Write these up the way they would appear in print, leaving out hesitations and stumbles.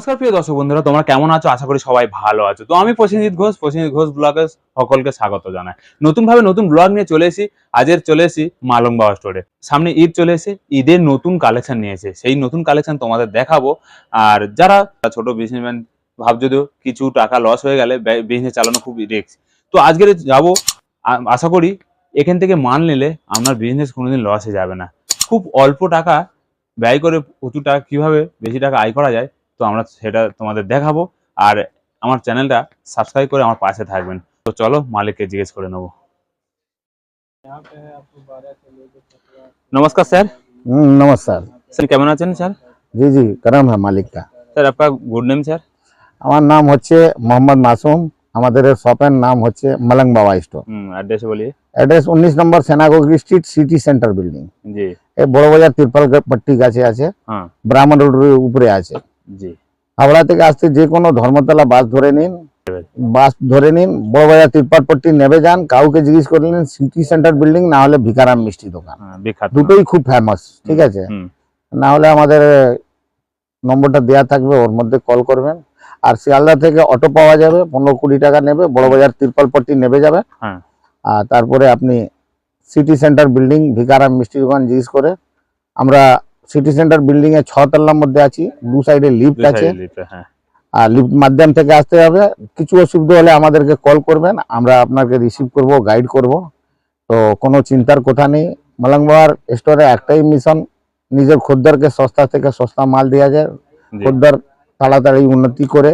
নমস্কার প্রিয় দর্শক বন্ধুরা, তোমরা কেমন আছো? আশা করি সবাই ভালো আছো। তো আমি প্রসেনজিৎ ঘোষ ব্লগে সকলকে স্বাগত জানাই। নতুন ব্লগ নিয়ে চলে এসেছি। আজের চলে এসেছি মালংবাবা স্টোরে। সামনে ঈদ চলে এসেছে, ঈদের নতুন কালেকশন নিয়েছে, সেই নতুন কালেকশন তোমাদের দেখাবো। আর যারা ছোট বিজনেসম্যান ভাবছো কিছু টাকা লস হয়ে গেলে বিজনেস চালানো খুব রিস্ক, তো আজকে যাবো। আশা করি এখান থেকে মাল নিলে আপনার বিজনেস কোনোদিন লসে যাবে না। খুব অল্প টাকা ব্যয় করে প্রচুর টাকা কিভাবে বেশি টাকা আয় করা যায়, তো আমরা সেটা তোমাদের দেখাবো। আর আমার চ্যানেলটা সাবস্ক্রাইব করে আমার পাশে থাকবেন। তো চলো মালিককে জিজ্ঞেস করে নেবো। नमस्कार सर। नमस्कार सर কেমন আছেন স্যার? जी जी करम है मालिक का। স্যার আপনার গুড নেম স্যার? আমার নাম হচ্ছে মোহাম্মদ মাসুম। আমাদের শপের নাম হচ্ছে মলং বাবা স্টোর। অ্যাড্রেস বলিए। অ্যাড্রেস 19 নম্বর সেনাগোগরি স্ট্রিট, সিটি সেন্টার বিল্ডিং। জি। এই বড় বাজার তিরপাল পট্টি কাছে আছে। হ্যাঁ। ব্রাহ্মণ রোডের উপরে আছে। জি। হাওড়া থেকে আসতে যে কোনো ধর্মতলা বাস ধরে নিন, বড় বাজার তিরপাল পট্টি নেমে যান, কাউকে জিজ্ঞেস করে নিন সিটি সেন্টার বিল্ডিং, না হলে ভিকারাম মিষ্টি দোকান। দুটোই খুব ফেমাস, ঠিক আছে? না হলে আমাদের নম্বরটা দেওয়া থাকবে, ওর মধ্যে কল করবেন। আর শিয়ালদা থেকে অটো পাওয়া যাবে, 15-20 টাকা নেবে, বড় বাজার তিরপাল পট্টি নেমে যাবে। আর তারপরে আপনি সিটি সেন্টার বিল্ডিং ভিকারাম মিষ্টি দোকান জিজ্ঞেস করে, আমরা সিটি সেন্টার বিল্ডিং এ 6 তলার মধ্যে আছি। দু সাইডে লিফট আছে, আর লিফট মাধ্যম থেকে আসতে হবে। কিছু অসুবিধা হলে আমাদেরকে কল করবেন, আমরা আপনাকে রিসিভ করব, গাইড করব। তো কোনো চিন্তার কথা নেই। মলংবাবার স্টোরে একটাই মিশন, নিজের খদ্দেরকে সস্তা থেকে সস্তা মাল দেওয়া যায়, খদ্দের তাড়াতাড়ি উন্নতি করে,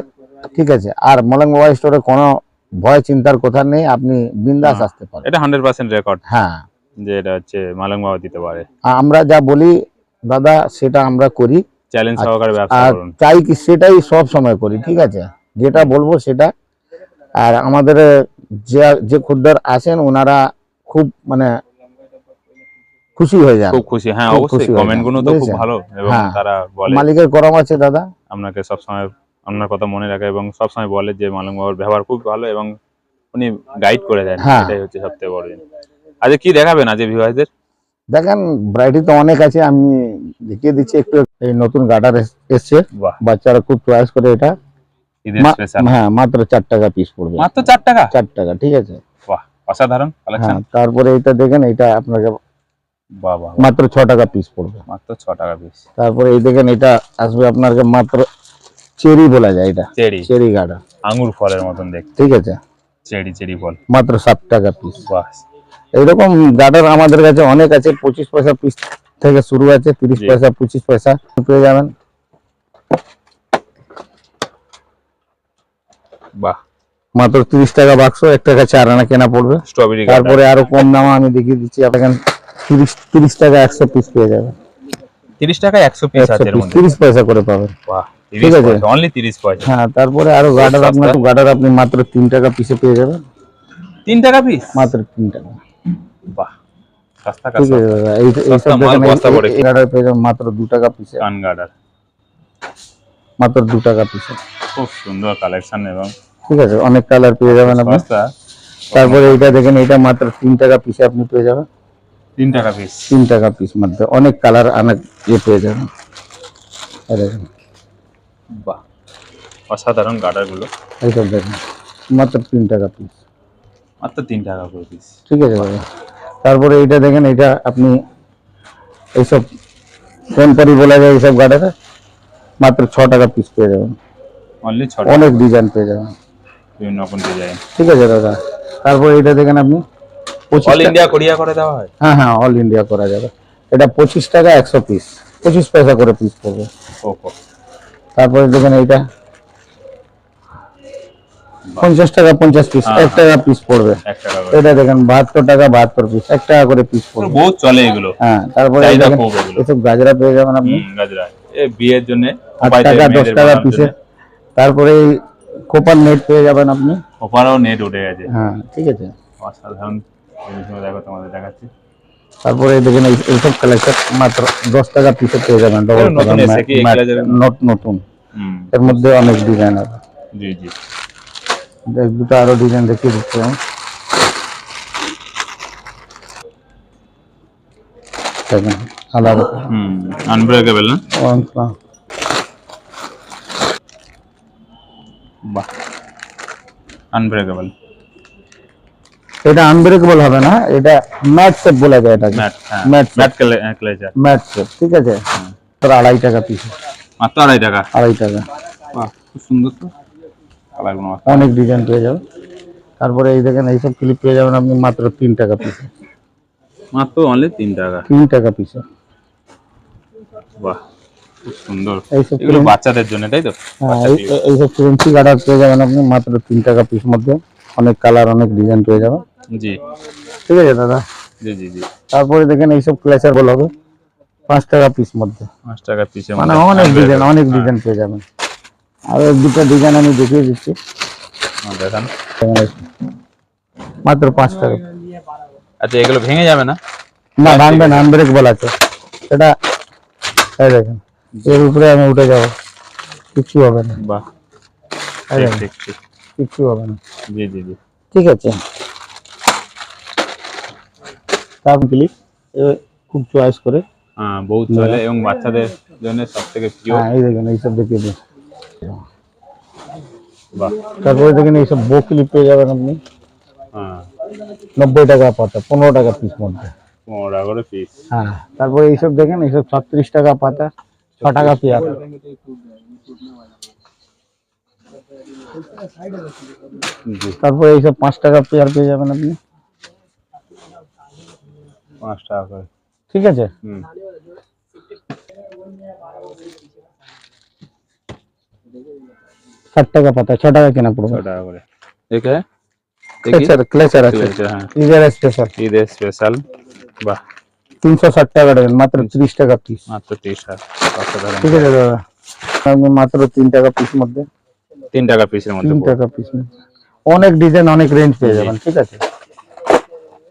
ঠিক আছে? আর মলংবাবা স্টোরে কোনো ভয় চিন্তার কথা নেই, আপনি বিন্দাস আসতে পারেন। এটা 100% রেকর্ড। হ্যাঁ, যে এটা হচ্ছে মলংবাবা দিতে পারে। আমরা যা বলি দাদা সেটা আমরা করি, চ্যালেঞ্জ সহকারে ব্যবসা করুন। চাই কি সেটাই সব সময় করি, ঠিক আছে? যেটা বলবো সেটা। আর আমাদের যে খদ্দের আসেন ওনারা খুব মানে খুশি হয়ে যায়, খুব খুশি। হ্যাঁ অবশ্যই, কমেন্ট গুলো তো খুব ভালো এবং তারা বলে মালিকের করম আছে দাদা, আপনাকে সব সময় আপনার কথা মনে রাখে এবং সব সময় বলে যে মলংবাবার ব্যবহার খুব ভালো এবং উনি গাইড করে দেন। এটাই হচ্ছে সবথেকে বড় জিনিস। আজকে কি দেখাবেন আজ ভিউয়ারদের? দেখেন ভ্যারাইটি তো অনেক আছে, আমি দেখিয়ে দিচ্ছি একটু। এই নতুন গার্ডার এসছে, বাচ্চারা খুব চয়েস করে। এটা হ্যাঁ মাত্র 4 টাকা পিস পড়বে। মাত্র 4 টাকা? 4 টাকা, ঠিক আছে? বাহ, অসাধারণ কালেকশন। তারপরে এটা দেখেন, এটা আপনাকে বাবা মাত্র 6 টাকা পিস পড়বে। মাত্র 6 টাকা পিস। তারপরে এই দেখেন, এটা আসবে আপনাকে মাত্র চেরি বলা যায়, এটা চেরি গার্ডার, আঙ্গুর ফলের মতন দেখতে, ঠিক আছে? চেরি ফল, মাত্র 7 টাকা পিস। বাহ, এইরকম গার্ডার আমাদের কাছে অনেক আছে। 25 পয়সা পিস থেকে শুরু আছে, 30 পয়সা 25 পয়সা পেয়ে যাবেন। বাহ, মাত্র 30 টাকা বাক্স, 1 টাকা 4 আনা কেনা পড়বে। স্ট্রবেরি। তারপরে আরো কম দামে আমি দেখিয়ে দিচ্ছি আপনাকে, 30 টাকা 100 পিস পেয়ে যাবেন। 30 টাকা 100 পিস আছে, এর মধ্যে 30 পয়সা করে পাবেন। বাহ, ঠিক আছে, অনলি 30 পয়সা। হ্যাঁ, তারপরে আরো গার্ডার আপনি মাত্র 3 টাকা পিসে পেয়ে যাবেন। 3 টাকা পিস? মাত্র 3 টাকা। বাহ, সস্তা ঠিক আছে দাদা। এই সব দেখেন, এই গার্ডার পেয়ে যাবেন মাত্র 2 টাকা পিসে। কান গার্ডার মাত্র 2 টাকা পিসে। খুব সুন্দর কালেকশন এবং ঠিক আছে, অনেক কালার পেয়ে যাবেন আপনি। তারপরে এইটা দেখেন, এটা মাত্র 3 টাকা পিসে আপনি পেয়ে যাবেন। 3 টাকা পিস? 3 টাকা পিস মধ্যে অনেক কালার, অনেক পেয়ে যাবেন। দেখেন, বাহ, অসাধারণ গার্ডার গুলো। এইসব দেখেন মাত্র 3 টাকা পিস। মাত্র 3 টাকা করে পিস, ঠিক আছে দাদা। তারপরে এইটা দেখেন, এটা আপনি এইসব টেম্পারি বলা যায়, এইসব গার্ডার মাত্র 6 টাকা পিস পেয়ে যাবেন। অনলি 6 টাকা। অনেক ডিজাইন পেয়ে যাবেন, বিভিন্ন রকম ডিজাইন। ঠিক আছে দাদা। তারপরে এটা দেখেন আপনি, অল ইন্ডিয়া কোরিয়া করে দেওয়া হয়? হ্যাঁ, অল ইন্ডিয়া করা যাবে। এটা 25 টাকা 100 পিস, 25 পয়সা করে পিস পড়বে। তারপরে দেখেন, এইটা 50 টাকা 50 পিস, 1 টাকা পিস পড়বে। এটা দেখেন 72 টাকা 72 পিস, 1 টাকা করে পিস পড়বে। বহুত চলে এগুলো। হ্যাঁ, তারপরে এসব গাজরা পেয়ে যাবেন আপনি। গাজরা এই বিয়ের জন্য 8 টাকা 10 টাকা পিসে। তারপরে কোপার নেট পেয়ে যাবেন আপনি। কোপারও নেট উঠে গেছে। হ্যাঁ, ঠিক আছে, অসাধারণ জিনিসগুলো দেখো, তোমাদের দেখাচ্ছি। তারপরে দেখেন এইসব কালেকশন মাত্র 10 টাকা পিসে পেয়ে যাবেন। নতুন এর মধ্যে অনেক ডিজাইন আছে। জি জি, এক দুটো আরো ডিজাইন দেখিয়ে দিচ্ছি আমি। দেখেন আলাদা, আনব্রেকেবল না? বাহ, আনব্রেকেবল এটা আনব্রেকেবল হবে না, এটা ম্যাট শেপ বলা যায় এটাকে। ম্যাট, হ্যাঁ ম্যাট ম্যাট ক্লেচার, ম্যাট শেপ, ঠিক আছে। তোর 2.5 টাকা পিস, মাত্র 2.5 টাকা। 2.5 টাকা। বাহ, খুব সুন্দর তো কালারগুলো, অনেক ডিজাইন পেয়ে যাবেন। তারপরে এই দেখেন এইসব ক্লিপ পেয়ে যাবেন আপনি মাত্র 3 টাকা পিস, মাত্র অনলি 3 টাকা। 3 টাকা পিস। বাহ, খুব সুন্দর। এইসব এগুলো বাচ্চাদের জন্য, তাই তো? এইসব ফ্রেন্সি কাটার পেয়ে যাবেন আপনি মাত্র 3 টাকা পিস মধ্যে। অনেক কালার, অনেক ডিজাইন পেয়ে যাবেন। জি ঠিক আছে দাদা। জি জি জি। তারপরে দেখেন এইসব ক্লেচার বল হবে 5 টাকা পিস মধ্যে, 5 টাকা পিসের মানে মধ্যে অনেক ডিজাইন, অনেক হ্যাঁ। ডিজাইন পেয়ে যাবেন। আর এক দুটো ডিজাইন আমি দেখিয়ে দিচ্ছি। দেখান। মাত্র 5 টাকা। আচ্ছা, এগুলো ভেঙে যাবে না? না, ভাঙবে না, আনব্রেকেবল আছে এটা। এই দেখেন, এর উপরে আমি উঠে যাব, কিছু হবে না। বাহ, এই ঠিক দেখেন, ঠিক ঠিক। কিছু হবে না। জি জি জি। ঠিক আছে। তারপর ক্লিক খুব চয়েস করে, হ্যাঁ, বহুত চলে এবং বাচ্চাদের জন্য সবথেকে প্রিয়। হ্যাঁ এই দেখেন এইসব দেখিয়ে দিন। বাহ, তারপরে দেখেন এইসব বো ক্লিপ পেয়ে যাবেন আপনি হ্যাঁ 90 টাকা পাতা, 15 টাকা পিস মধ্যে। 15 টাকা করে পিস। হ্যাঁ, তারপরে এইসব দেখেন এইসব 36 টাকা পাতা, 6 টাকা পেয়ার। জি, তারপরে এইসব 5 টাকা পেয়ার পেয়ে যাবেন আপনি। 5 টাকা করে। ঠিক আছে। হুম। 60 টাকা পাতা, 6 টাকা কেনা পড়বে। 6 টাকা করে। দেখে ক্লেচার, ক্লেচার আছে, হ্যাঁ, ঈদের স্পেশাল। ঈদের স্পেশাল। বাহ, 360 টাকা দেবেন, মাত্র 30 টাকা পিস। মাত্র 30 টাকা। অসাধারণ। ঠিক আছে দাদা, আপনি মাত্র 3 টাকা পিস মধ্যে, 3 টাকা পিসের মধ্যে 3 টাকা পিস। অনেক ডিজাইন, অনেক রেঞ্জ পেয়ে যাবেন। ঠিক আছে।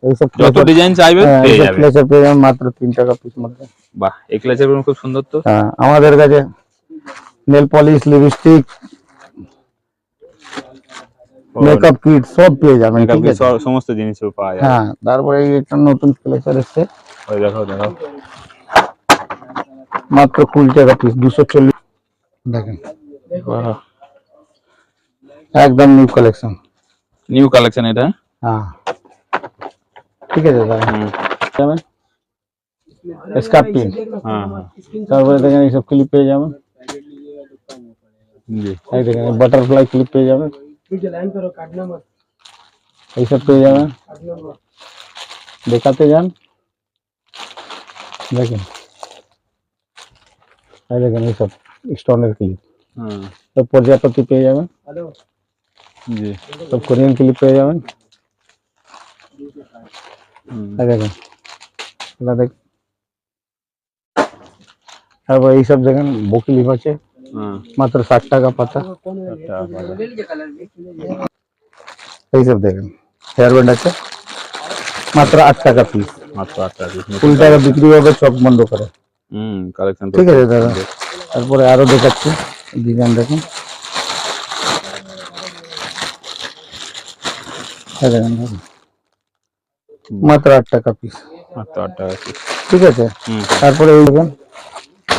এইসব যত ডিজাইন চাইবে পেয়ে যাবে। ক্লেচার পেয়ে যাবেন মাত্র 3 টাকা পিস মধ্যে। বাহ, এই ক্লেচারগুলো খুব সুন্দর তো। হ্যাঁ, আমাদের কাছে nail polish, lipstick, makeup kit সব পেয়ে যাবেন। ঠিক আছে, সমস্ত জিনিসও পাওয়া যায়। হ্যাঁ। তারপরে এই একটা নতুন ক্লেচার এসছে, ওই দেখো দেখো, মাত্র 20 টাকা পিস, 240। দেখেন, বাহ, একদম নিউ কালেকশন। নিউ কালেকশন এটা। হ্যাঁ, ঠিক আছে দাদা। হুম। যাবেন স্কার্প পিন। হ্যাঁ হ্যাঁ। তারপরে দেখেন এইসব ক্লিপ পেয়ে যাবেন। জি, এই দেখেন বাটারফ্লাই ক্লিপ পেয়ে যাবেন, এইসব পেয়ে যাবেন। দেখাতে যান, দেখেন এই দেখেন এইসব স্টোনের ক্লিপ, হুম, সব প্রজাপতি পেয়ে যাবেন, জি, সব কোরিয়ান ক্লিপ পেয়ে যাবেন। হুম, এই দেখেন, এটা দেখ। তারপর এইসব দেখেন বো ক্লিপ আছে, হুম, মাত্র 60 টাকা পাতা। 60 টাকা করে। এইসব দেখেন হেয়ার ব্যান্ড আছে, মাত্র 8 টাকা পিস। মাত্র 8 টাকা পিস। 20 টাকা বিক্রি হবে চোখ বন্ধ করে। হুম, কালেকশন তো ঠিক আছে দাদা। তারপরে আরো দেখাচ্ছি ডিজাইন, দেখুন এই দেখেন, মাত্র 8 টাকা পিস। মাত্র 8 টাকা পিস। ঠিক আছে। হুম, তারপরে এই দেখেন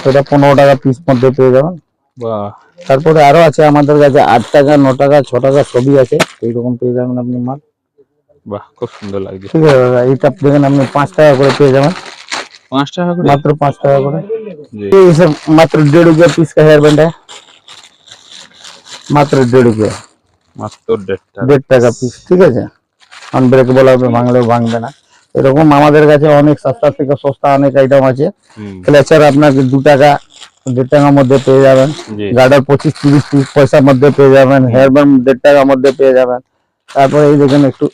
এটা 15 টাকা পিস মধ্যে পেয়ে যাবেন। বাহ, তারপরে আরো আছে আমাদের কাছে 8 টাকা, 9 টাকা, 6 টাকা সবই আছে, এইরকম পেয়ে যাবেন আপনি মাল। বাহ, খুব সুন্দর লাগছে। ঠিক আছে দাদা, এইটা দেখেন আপনি 5 টাকা করে পেয়ে যাবেন, 5 টাকা করে। মাত্র 5 টাকা করে। জি, ये सब मात्र 1.5 रुपया पीस का हेयर बैंड है, मात्र 1.5 रुपया, মাত্র 1.5 টাকা। 1.5 টাকা পিস। ঠিক আছে, আনব্রেকেবল হবে, ভাঙলেও ভাঙবে না। এরকম আমাদের কাছে অনেক সস্তা থেকে সস্তা অনেক আইটেম আছে। হুম, ক্লেচার আপনাকে 2 টাকা, 1.5 টাকার মধ্যে পেয়ে যাবেন। জি, গার্ডার 25-30 পয়সার মধ্যে পেয়ে যাবেন। হেয়ার ব্যান্ড 1.5 টাকার মধ্যে পেয়ে যাবেন। তারপরে এই দেখেন একটু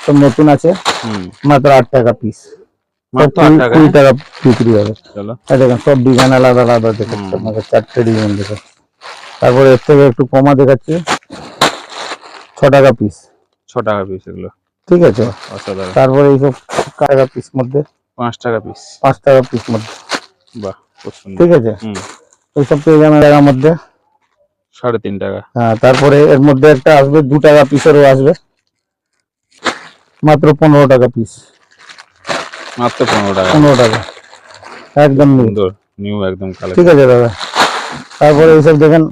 সব নতুন আছে, হুম, মাত্র 8 টাকা পিস, মাত্র 8 টাকা। 20 টাকা বিক্রি হবে। চলো। এই দেখেন সব ডিজাইন আলাদা আলাদা দেখাচ্ছে আপনাকে, 4টে ডিজাইন দেখে। তারপরে এর থেকে একটু কমা দেখাচ্ছি, 6 টাকা পিস। 6 টাকা পিস এগুলো। ঠিক আছে। অসাধারণ। তারপরে এইসব টাকা পিস মধ্যে, 5 টাকা পিস। 5 টাকা পিস মধ্যে। বাহ, খুব সুন্দর। ঠিক আছে, হুম, এইসব পেয়ে যাবেন টাকার মধ্যে। 3.5 টাকা। হ্যাঁ, তারপরে এর মধ্যে একটা আসবে 2 টাকা পিসেরও আসবে, মাত্র 15 টাকা পিস। মাত্র 15 টাকা। 15 টাকা, একদম নিউ। সুন্দর নিউ একদম ঠিক কালেকশন। আছে দাদা। তারপরে এইসব দেখেন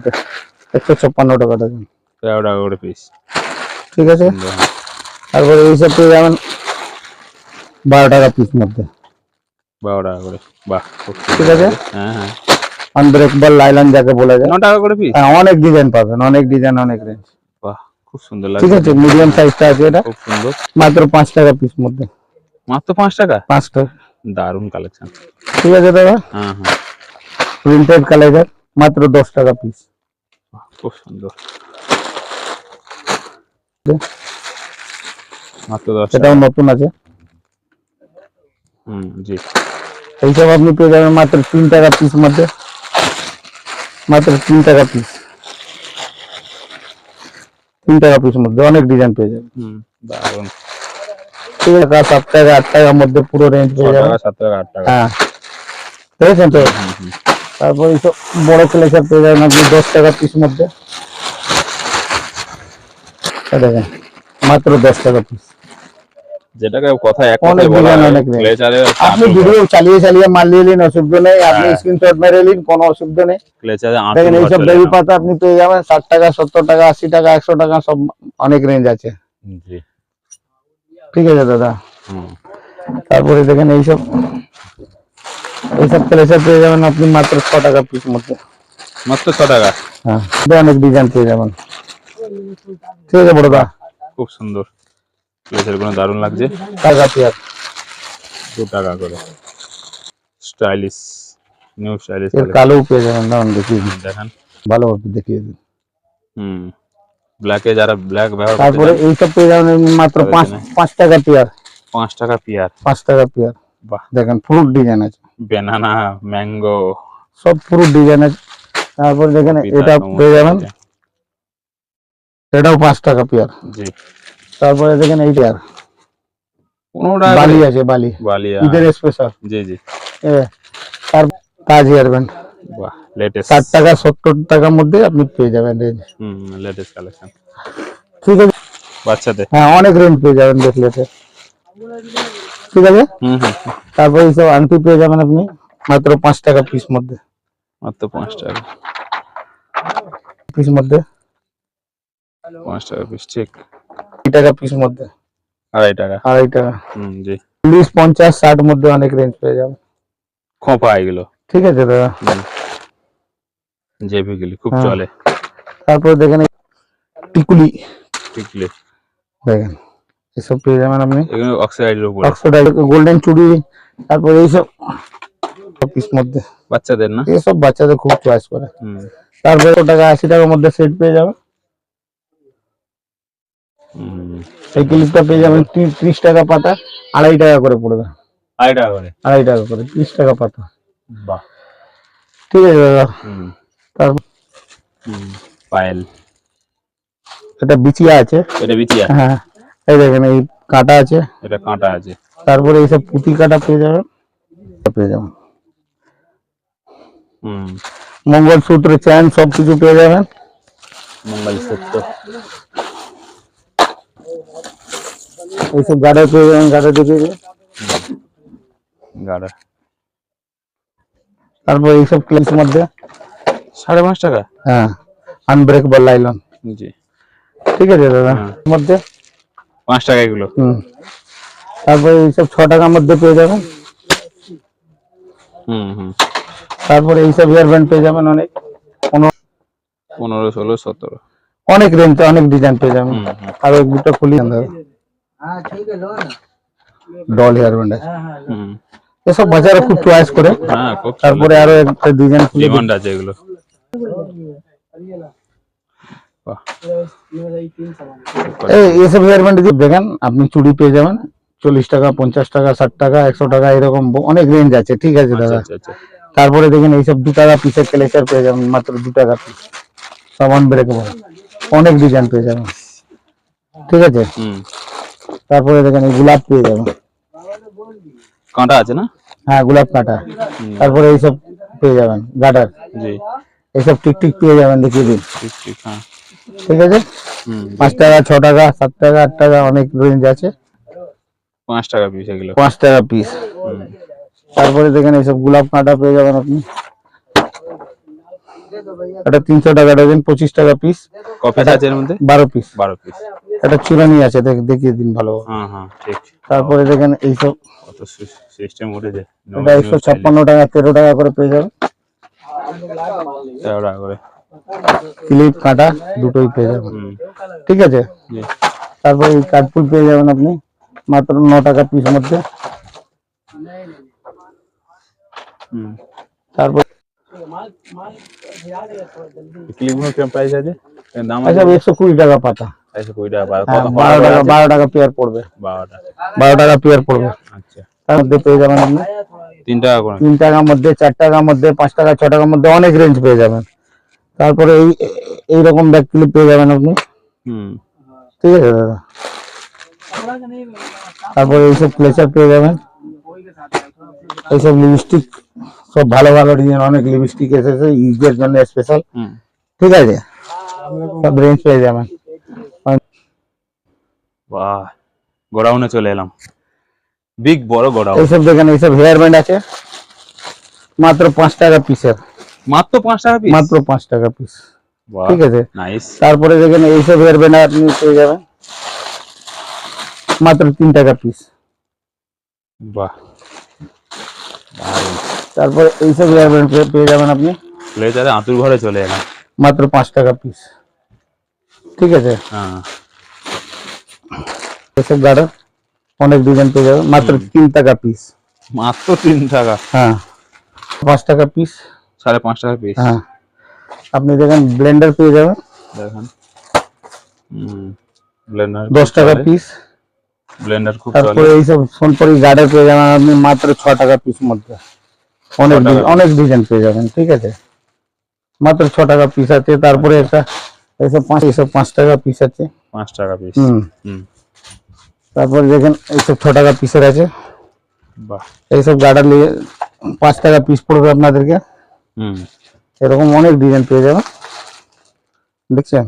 156 টাকা দেখেন, 13 টাকা করে পিস। ঠিক আছে, তারপরে এইসব পেয়ে যাবেন 12 টাকা পিস মধ্যে। 12 টাকা করে, বাহ খুব ঠিক আছে, হ্যাঁ হ্যাঁ। আনব্রেকেবল লাইলন যাকে বলা যায়। 9 টাকা করে পিস, হ্যাঁ, অনেক ডিজাইন পাবেন, অনেক ডিজাইন, অনেক রেঞ্জ। বাহ খুব সুন্দর ঠিক লাগছে। আছে, মিডিয়াম সাইজটা আছে এটা, খুব সুন্দর, মাত্র 5 টাকা পিস মধ্যে। মাত্র 5 টাকা, 5 টাকা। দারুন কালেকশন। ঠিক আছে দাদা, হ্যাঁ হ্যাঁ, প্রিন্টেড কালেকশন, মাত্র 10 টাকা পিস। খুব সুন্দর, মাত্র 10 এটাও টাকা। নতুন আছে। জি। এইসব আপনি পেয়ে যাবেন মাত্র 3 টাকা পিস মধ্যে, মাত্র 3 টাকা পিস, 3 টাকা পিস মধ্যে অনেক ডিজাইন পেয়ে যাবেন। দারুন। ঠিক আছে, 7 টাকা 8 টাকার মধ্যে পুরো রেঞ্জ 6 পেয়ে যাবেন। টাকা 7 টাকা 8 টাকা। হ্যাঁ, দেখেছেন তো। তারপর এইসব বড় কালেকশন পেয়ে যাবেন আপনি 10 টাকা পিস মধ্যে। দেখেন, মাত্র 10 টাকা পিস। যেটাকে কথা এক অনেক কথায় বলা ডিজাইন, হয় অনেক রেঞ্জ। ক্লেচারে আপনি ভিডিও চালিয়ে চালিয়ে মাল নিয়ে নিন, অসুবিধা নেই। আপনি হ্যাঁ। স্ক্রিনশট মেরে নিন, কোনো অসুবিধা নেই। ক্লেচারে দেখেন, আঁচড় এইসব চলে বেবি না। পাতা আপনি পেয়ে যাবেন 60 টাকা, 70 টাকা, 80 টাকা, 100 টাকা, সব অনেক রেঞ্জ আছে। জি। ঠিক আছে দাদা, হুম, তারপরে দেখেন এইসব এইসব ক্লেচার পেয়ে যাবেন আপনি মাত্র 6 টাকা পিস মধ্যে। মাত্র 6 টাকা। হ্যাঁ, অনেক ডিজাইন পেয়ে যাবেন। ঠিক আছে বড়দা, খুব সুন্দর, ক্লেচার গুলো দারুণ লাগছে। টাকা পেয়ার 2 টাকা করে, স্টাইলিশ, নিউ স্টাইলিশ এর কালো পেয়ে যাবেন। দাম দেখিয়ে দিন, দেখেন। ভালোভাবে দেখিয়ে দিন। ব্ল্যাকে যারা ব্ল্যাক ব্যবহার করতে তারপরে চান, এইসব পেয়ে যাবেন মাত্র তাদের জন্য 5 টাকা পেয়ার, 5 টাকা পিয়ার। 5 টাকা পেয়ার। বাহ, দেখেন ফ্রুট ডিজাইন আছে, ব্যানানা, ম্যাঙ্গো, সব ফ্রুট ডিজাইন আছে। তারপরে দেখেন এটা পেয়ে যাবেন, এটাও 5 টাকা পেয়ার। জি। তারপরে দেখেন এই পেয়ার 15 টাকা বালি করে, আছে, বালি বালিয়া, ঈদের স্পেশাল। জি জি। তার তাজ হেয়ার ব্যান্ড বাহ, লেটেস্ট। 60 টাকা 70 টাকার মধ্যে আপনি পেয়ে যাবেন রেঞ্জ। Latest collection. ঠিক আছে, বাচ্চাদের, হ্যাঁ অনেক রেঞ্জ পেয়ে যাবেন দেখলে। ঠিক আছে, তারপরে এইসব আংটি পেয়ে যাবেন আপনি মাত্র 5 টাকা পিস মধ্যে, মাত্র 5 টাকা পিস মধ্যে 5 টাকা পিস, ঠিক। 2 টাকা পিস মধ্যে, 2.5 টাকা। 2.5 টাকা। জি। 40 50 60 মধ্যে অনেক রেঞ্জ পেয়ে যাবেন। খোঁপা এগুলো, ঠিক আছে দাদা, জেবিগুলি খুব হ্যাঁ। চলে। তারপরে দেখেন টিকুলি, টিকলি, দেখেন এসব পেয়ে যাবেন আপনি এগুলো অক্সাইডের উপরে, অক্সিডাইজ গোল্ডেন চুড়ি। তারপরে এইসব পিস মধ্যে, বাচ্চাদের না। এসব বাচ্চাদের খুব চয়েস করে। তারপরে 100 টাকা 80 টাকার মধ্যে সেট পেয়ে যাবেন। এই ক্লিপটা পেয়ে যাবেন 30 টাকা পাতা, 2.5 টাকা করে পড়বে। 2.5 টাকা করে, 2.5 টাকা করে, 30 টাকা পাতা। বাহ। ঠিক আছে দাদা, তারপর পায়েল, এটা বিচিয়া আছে। এটা বিচিয়া, হ্যাঁ, এই দেখেন এই কাটা আছে। এটা কাঁটা আছে। তারপরে এইসব পুঁতি কাটা পেয়ে যাবেন, পেয়ে যাবেন। মঙ্গলসূত্র, চেন সবকিছু পেয়ে যাবেন। মঙ্গলসূত্র, এইসব গাড়া পেয়ে যাবেন, গাড়া দেখিয়ে দিন। গাড়া, তারপর এইসব ক্লিপস মধ্যে 5.5 টাকা। হ্যাঁ, আনব্রেকেবল লাইলন। জি। ঠিক আছে দাদা, মধ্যে 5 টাকা এগুলো। তারপরে এইসব 6 টাকার মধ্যে পেয়ে যাবেন। তারপরে এইসব হেয়ার ব্যান্ড পেয়ে যাবেন অনেক, 15 16 17, অনেক রেঞ্জ, অনেক ডিজাইন পেয়ে যাবেন। আর এক দুটো খুলি ডল হেয়ার ব্যান্ড আছে, এসব বাজারে খুব চয়েস করে। তারপরে আরো একটা ডিজাইন খুলে ডিমান্ড আছে এগুলো। এইসব হেয়ার ব্যান্ড দেখেন আপনি চুড়ি পেয়ে যাবেন 40 টাকা 50 টাকা 60 টাকা 100 টাকা, এরকম অনেক রেঞ্জ আছে। ঠিক আছে দাদা, তারপরে দেখেন এইসব 2 টাকা পিসের ক্লেচার পেয়ে যাবেন, মাত্র 2 টাকা পিস, সামান ব্রেকেবল, অনেক ডিজাইন পেয়ে যাবেন। ঠিক আছে, তারপরে দেখেন এই গোলাপ পেয়ে যাবেন, কাঁটা আছে না। হ্যাঁ, গোলাপ কাটা। তারপরে এইসব পেয়ে যাবেন গার্ডার, জি। এইসব টিকটিক পেয়ে যাবেন, দেখিয়ে দিন। ঠিক, হ্যাঁ। ঠিক আছে, 5 টাকা 6 টাকা 7 টাকা 8 টাকা, অনেক রেঞ্জ আছে। 5 টাকা পিস এগুলো, 5 টাকা পিস। তারপরে দেখেন এইসব গোলাপ কাঁটা পেয়ে যাবেন আপনি। এটা 300 টাকা ডজন, 25 টাকা পিস। কপিস আছে এর মধ্যে 12 পিস। 12 পিস। এটা চুরানি আছে, দেখিয়ে দিন ভালো। হ্যাঁ হ্যাঁ ঠিক। তারপরে দেখেন এইসব, কত সিস্টেম উঠেছে। এটা 156 টাকা, 13 টাকা করে পেয়ে যাবেন। 13 টাকা করে। ক্লিপ কাটা দুটোই পেয়ে যাবেন, ঠিক আছে। জি। তারপরে এই কাঠফুল পেয়ে যাবেন আপনি মাত্র 9 টাকা পিস মধ্যে। তারপর ক্লিপগুলো কেমন প্রাইস আছে? এর দাম আছে আচ্ছা 120 টাকা পাতা। 120 টাকা পাতা। হ্যাঁ, কত 12 টাকা পেয়ার পড়বে। 12 টাকা পেয়ার পড়বে। আচ্ছা। তার মধ্যে পেয়ে যাবেন আপনি 3 টাকা করে। 3 টাকার মধ্যে, 4 টাকার মধ্যে, 5 টাকা, 6 টাকার মধ্যে অনেক রেঞ্জ পেয়ে যাবেন। তারপরে এইরকম ব্যাগ ক্লিপ পেয়ে যাবেন আপনি, ঠিক আছে দাদা। তারপরে এইসব প্লেচার পেয়ে যাবেন, এইসব লিপস্টিক, সব ভালো ভালো ডিজাইন, অনেক লিপস্টিক এসেছে ইউজের জন্য স্পেশাল, ঠিক আছে। সব রেঞ্জ পেয়ে যাবেন। বাহ, গোডাউনে চলে এলাম, বিগ বড় গোডাউন। এইসব দেখেন, এইসব হেয়ার ব্যান্ড আছে মাত্র 5 টাকা পিসের। মাত্র 5 টাকা পিস? মাত্র 5 টাকা পিস, বাহ, ঠিক আছে। নাইস। তারপরে দেখেন এইসব হেয়ার ব্যান্ড আপনি পেয়ে যাবেন মাত্র 3 টাকা পিস। বাহ, তারপরে এইসব হেয়ার ব্যান্ড পেয়ে যাবেন আপনি প্লেজারে আতুর ঘরে চলে এলাম, মাত্র 5 টাকা পিস, ঠিক আছে। হ্যাঁ। এসব গার্ডার অনেক ডিজাইন পেয়ে যাবেন মাত্র 3 টাকা পিস। মাত্র 3 টাকা? হ্যাঁ, 5 টাকা পিস, 5.5 টাকা পিস। হ্যাঁ। আপনি দেখেন ব্লেন্ডার পেয়ে যাবেন, দেখেন, ব্লেন্ডার 10 টাকা পিস। ব্লেন্ডার খুব চলে। তারপরে এইসব সোনপুরি গার্ডার পেয়ে যাবেন আপনি মাত্র 6 টাকা পিস মধ্যে, অনেক ডিজাইন পেয়ে যাবেন, ঠিক আছে। মাত্র 6 টাকা পিস আছে। তারপরে একটা এইসব 5 টাকা পিস আছে, 5 টাকা পিস। তারপরে দেখেন এইসব 6 টাকা পিসের আছে। বাহ, এইসব গার্ডার নিয়ে 5 টাকা পিস পড়বে আপনাদেরকে। এরকম অনেক ডিজাইন পেয়ে যাবেন, দেখছেন।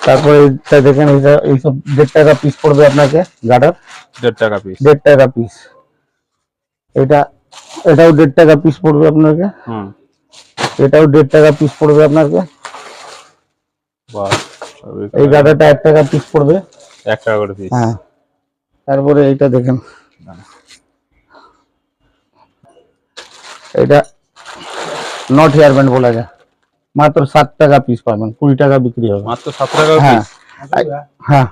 তারপরে এইটা দেখেন, এইসব 1.5 টাকা পিস পড়বে আপনাকে গার্ডার, 1.5 টাকা পিস। 1.5 টাকা পিস। এটাও 1.5 টাকা পিস পড়বে আপনাকে। এটাও 1.5 টাকা পিস পড়বে আপনাকে। বাহ, এই গার্ডারটা 1 টাকা পিস পড়বে, 1 টাকা করে পিস। হ্যাঁ। তারপরে এইটা দেখেন, এটা নট হেয়ার ব্যান্ড বলা যায়, মাত্র 7 টাকা পিস পাবেন, 20 টাকা বিক্রি হবে। মাত্র 7 টাকা হ্যাঁ পিস? হ্যাঁ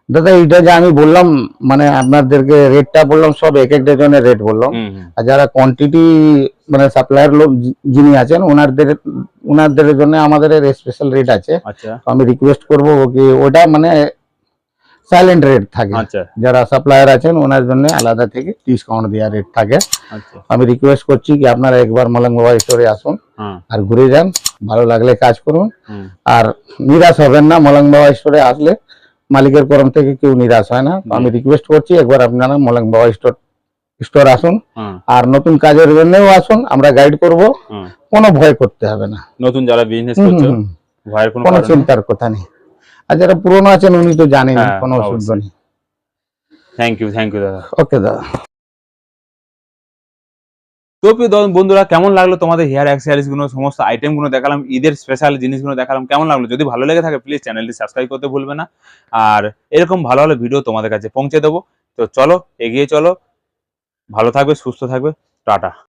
দাদা, এইটা যে আমি বললাম মানে আপনাদেরকে রেটটা বললাম, সব এক এক ডজনের রেট বললাম। আর যারা কোয়ান্টিটি মানে সাপ্লায়ার লোক যিনি আছেন ওনাদের জন্য আমাদের স্পেশাল রেট আছে। আচ্ছা। আমি রিকোয়েস্ট করবো কি ওটা মানে সাইলেন্ট রেট থাকে। আচ্ছা। যারা সাপ্লায়ার আছেন ওনার জন্য আলাদা থেকে ডিসকাউন্ট দেওয়া রেট থাকে। আচ্ছা। আমি রিকোয়েস্ট করছি কি আপনারা একবার মলং বাবা স্টোরে আসুন আর ঘুরে যান, ভালো লাগলে কাজ করুন, আর নিরাশ হবেন না। মলং বাবা স্টোরে আসলে মালিকের করম থেকে কেউ নিরাশ হয় না। আমি রিকোয়েস্ট করছি একবার আপনারা মলং বাবা স্টোর আসুন, আর নতুন কাজের জন্যও আসুন, আমরা গাইড করব, কোনো ভয় করতে হবে না। নতুন যারা বিজনেস করছে ভয়ের কোনো চিন্তার কথা নেই। আর যারা পুরনো আছেন উনি তো জানেন, কোনো অসুবিধা নেই। থ্যাংক ইউ দাদা। ওকে দাদা। তো প্রিয় বন্ধুরা, কেমন লাগলো তোমাদের হেয়ার অ্যাক্সেসরিজ গুলো, সমস্ত আইটেম গুলো দেখালাম, ঈদের স্পেশাল জিনিসগুলো দেখালাম, কেমন লাগলো? যদি ভালো লেগে থাকে প্লিজ চ্যানেলটি সাবস্ক্রাইব করতে ভুলবে না, আর এরকম ভালো ভালো ভিডিও তোমাদের কাছে পৌঁছে দেবো। তো চলো, এগিয়ে চলো, ভালো থাকবে, সুস্থ থাকবে, টাটা।